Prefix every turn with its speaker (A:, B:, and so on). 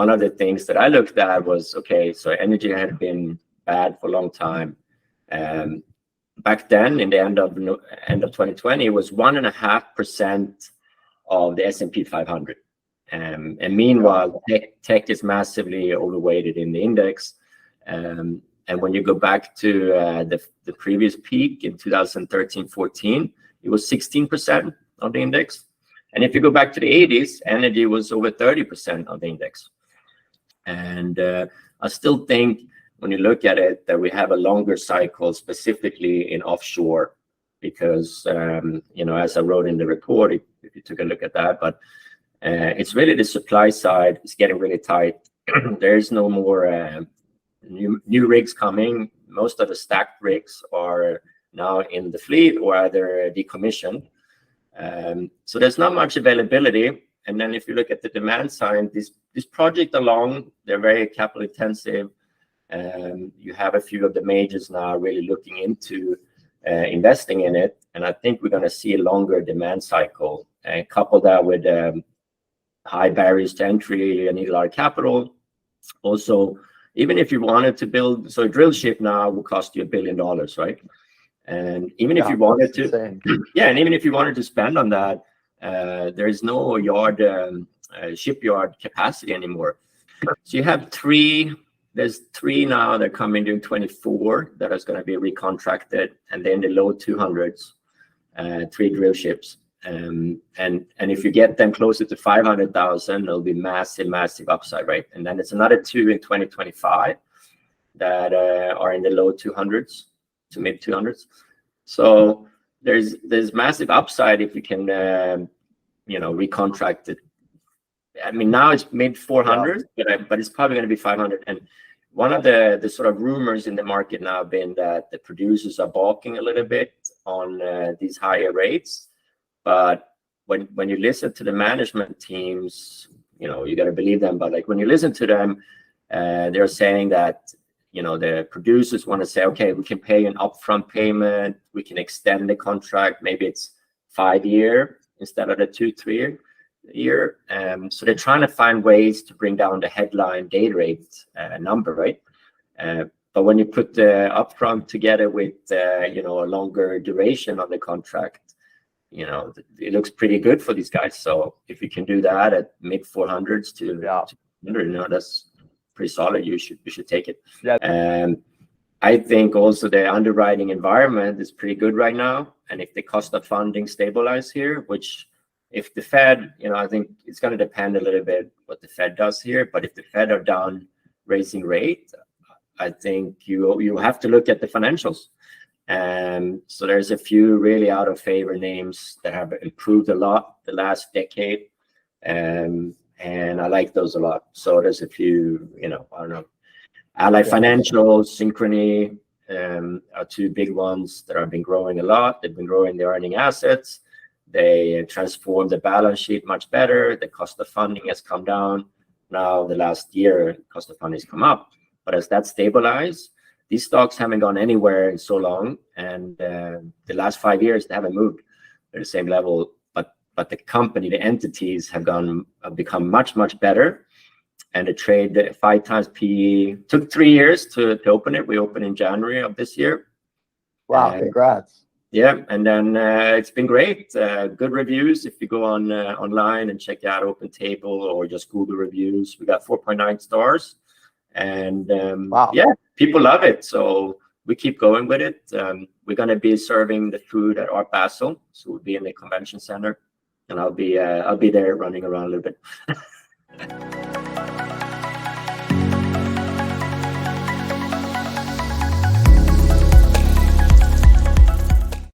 A: one of the things that I looked at was, okay, so energy had been bad for a long time. Back then, in the end of 2020, it was 1.5% of the S&P 500. And meanwhile, tech is massively overweighted in the index. And when you go back to the previous peak in 2013-14, it was 16% of the index. And if you go back to the 80s, energy was over 30% of the index. And I still think when you look at it, that we have a longer cycle, specifically in offshore, because, as I wrote in the report, if you took a look at that, but it's really the supply side is getting really tight. There's no more new rigs coming. Most of the stacked rigs are now in the fleet or either decommissioned. So there's not much availability. And then if you look at the demand side, this project along, they're very capital intensive. You have a few of the majors now really looking into investing in it. And I think we're going to see a longer demand cycle, and couple that with high barriers to entry. You need a lot of capital. Also, even if you wanted to build, so a drill ship now will cost you $1 billion, right? And even if you wanted to, and even if you wanted to spend on that, there is no shipyard capacity anymore. So you have there's three now that are coming in 24 that is going to be recontracted, and then the low 200s, 3 drill ships. And if you get them closer to 500,000, there'll be massive upside, right? And then it's another 2 in 2025 that are in the low 200s to mid 200s. So there's massive upside if you can recontract it. I mean, now it's mid 400s, but it's probably going to be 500. And one of the sort of rumors in the market now have been that the producers are balking a little bit on these higher rates. But when you listen to the management teams, you got to believe them. But like when you listen to them, they're saying that the producers want to say, okay, we can pay an upfront payment, we can extend the contract, maybe it's 5-year instead of the 2-3 year. So they're trying to find ways to bring down the headline day rate number, right? But when you put the upfront together with a longer duration of the contract, it looks pretty good for these guys. So if you can do that at mid 400s to 200, that's pretty solid. You should take it. I think also the underwriting environment is pretty good right now. And if the cost of funding stabilize here, which if the Fed, I think it's going to depend a little bit what the Fed does here. But if the Fed are done raising rate, I think you have to look at the financials. So there's a few really out of favor names that have improved a lot the last decade. And I like those a lot. So there's a few, I don't know, Ally Financial, Synchrony are 2 big ones that have been growing a lot. They've been growing their earning assets. They transformed the balance sheet much better. The cost of funding has come down. Now the last year, cost of funding has come up. But as that stabilizes, these stocks haven't gone anywhere in so long. And the last 5 years, they haven't moved at the same level. But the company, the entities have become much better. And the trade 5 times PE took 3 years to open it. We opened in January of this year.
B: Wow, congrats.
A: Yeah, and then it's been great. Good reviews. If you go online and check out Open Table or just Google reviews, we got 4.9 stars. And people love it. So we keep going with it. We're going to be serving the food at Art Basel. So we'll be in the convention center. And I'll be there running around a little bit.